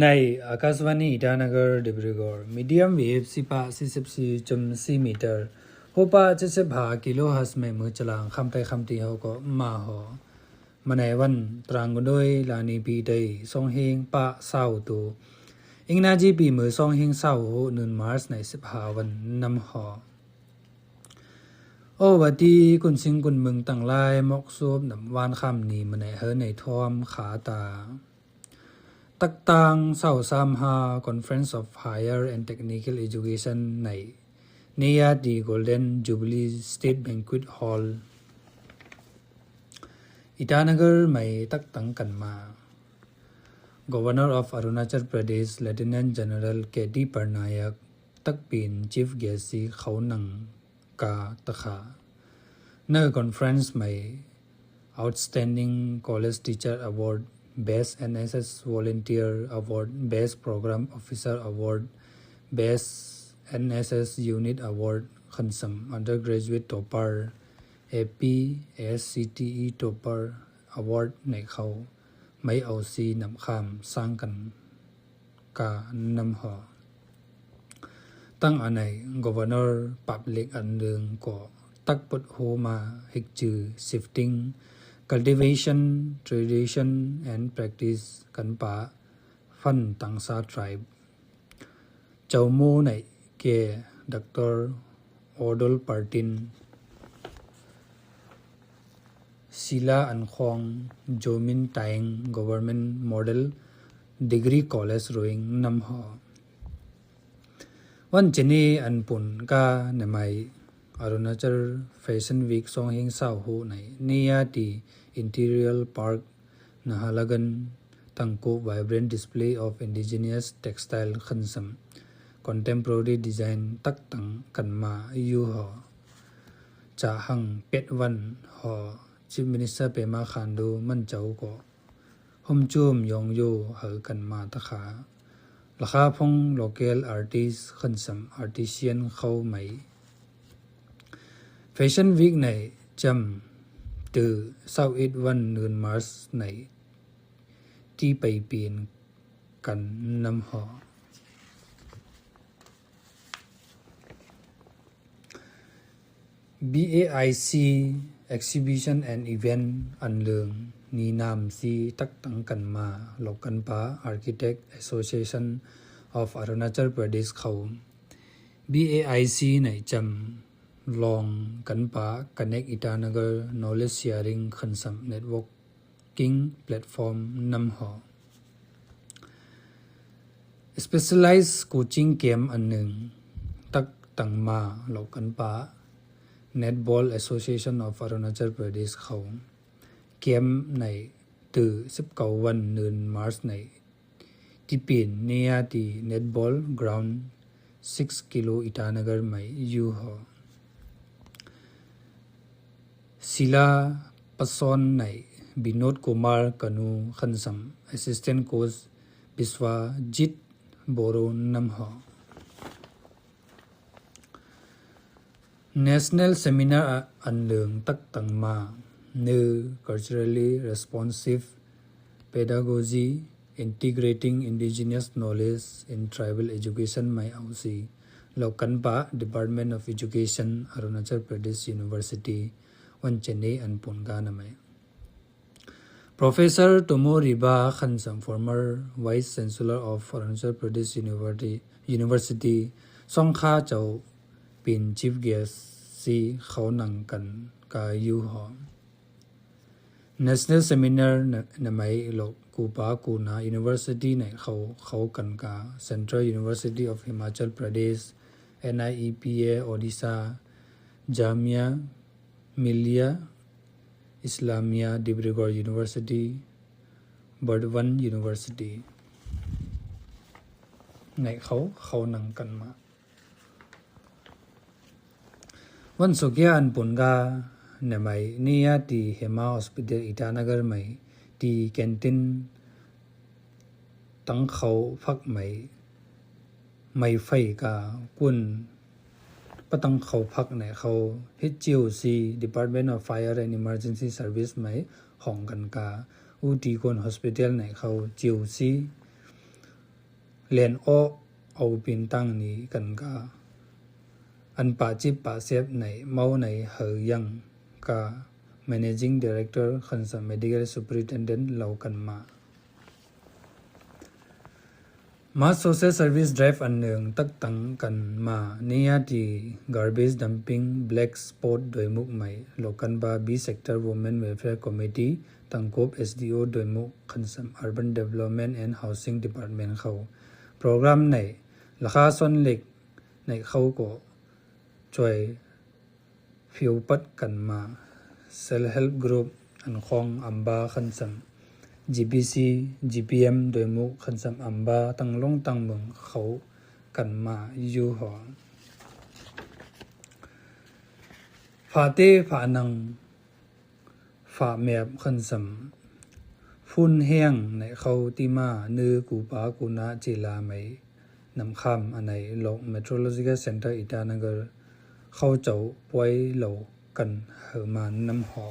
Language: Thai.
ในอากาศวานีอิตานกรดิบริกอร์มีเดียมเวฟ14.4 मीटर होपा 75 kilo hertz मेंมือจลางคำไตคำตีเฮาก็มาหอมาในวันตรางกันด้วยลานีปีได้ส่งเฮงปะเศร้าตูอิงนาจีปีมือส่งเฮงเศร้าโห1 มาร์ชใน15วันนำหอโอวัดีกุนสิงกุนเมืองตั้งลายมอกซูบนำวานคำนี้มาในเฮในทอมขาตาตักตังเศร้า35 Conference of Higher and Technical Education ในเนียดี Golden Jubilee State Banquet Hall อิตานกรไม่ตักตังกันมา Governor of Arunachal Pradesh Lieutenant General K.D. Parnayak ตักปีน Chief Guest สีเขานังกาตะขาใน Conference ไม่ Outstanding College Teacher Award Best NSS Volunteer Award Best Program Officer Award Best NSS Unit Award คันสัม Undergraduate Topper AP SCTE Topper Award ในเขาไม่เอาซีนำคำสร้างกันกานำหอตั้งอันไหน Governor ปับเล็กอันเดิงก็ตักปดโฮมาฮิกจือ Shifting Cultivation, Tradition and Practice กันปะฟันตังซา Tribe เจ้าโมในเกดร. Odol Partin ศิลาอันคองโจมินไตง Government Model Degree College รวยนำหอวันเจนีอันปุ่นกาในไมArunachal Fashion Week ส่งเฮงเศร้าโหในเนียดี Interior Park Nahalagan ตั้งโก Vibrant Display of Indigenous Textile ขันสัม Contemporary Design ตักตังกันมาอยู่หอจะหังเป็ดวันหอ Chief Minister เปมาขันดูมันเจ้าก็หมจุมยองโยเหอกันมาตะขาราคาพง Local Artist ขันสัม Artisan เข้าไหมFashion Week ในจำตือ21วัน1 มาร์ชในที่ไปเปลี่ยนกันนำหอ BAIC Exhibition and Event อันเลืองนีนามซีตักตังกันมาหลอกกันปา Architect Association of Arunachal Pradesh เขา BAIC ในจำลองกันปา Connect Itanagar Knowledge Sharing ขันสัม Networking Platform นำหอ Specialized Coaching Camp อันหนึ่งตักตังมาหลอกกันปา Netball Association of Arunachal Pradesh เขาเกมในตือ19วัน1 มาร์ชในที่เปลี่ยนเนียดี Netball Ground 6 กิโลอิตานกรไม่อยู่หอศิลาปสอนในบิโนดกุมารกนูขันสัม Assistant Coach บิสวาจิตโบโรนำหอ National Seminar อันเลืองตักตังมา New Culturally Responsive Pedagogy Integrating Indigenous Knowledge in Tribal Education ไม่เอาซีเหล่ากันปะ Department of Education Arunachal Pradesh Universityวันเจนีอันปุ่นกานะไหม Professor Tomo Riba Khansam former Vice Chancellor of Arunachal Pradesh University ส่งค่าเจ้าเป็น Chief Guest ซีเขานังกันกาอยู่หอ National Seminar นะไหมหลอกกูปากูนา University ในเขากันกา Central University of Himachal Pradesh NIEPA Odisha Jamia Millia Islamia Dibrugarh University Burdwan University ในเขานังกันมาวันสุกยาอันปุ่นกาในไหมนี่ยตีเฮมาฮอสพิทอลอิตานกรไหมตีแคนตินตั้งเขาพักไหมไม่ไฟกากุนปะตั้งเขาพักในเขา HGOC Department of Fire and Emergency Service ไหมห้องกันกาอุติกน Hospital ในเขา GOC เลียนโอเอาปินตั้งนี้กันกาอันปาจิบปาเซฟในเมาในเฮยังกา Managing Director คันสัม Medical Superintendent เหล่ากันมาSocial Service Drive อันหนึ่งตักตังกันมาเนี่ยที่ Garbage Dumping Black Spot โดยมุกใหม่โลกันบา B Sector Women Welfare Committee ตังกบ SDO โดยมุกคันสัม Urban Development and Housing Department เขาโปรแกรมในราคาส่วนเล็กในเขาก็ช่วยฟิวปัดกันมา Self Help Group อันของอัมบาคันสัมGPC GPM โดยมุคันสัมอัมบาตั้งลงตั้งเมืองเขากันมาอยู่หอฟาเตฟานังฟาแมบคันสัมฟุ้นแห้งในเขาติมาเนือกูปากูนาจิลาไหมนำคำอันในโลก Meteorological Center อิตานกรเขาเจ้าป่วยเหล่ากันเหมานน้ำหอ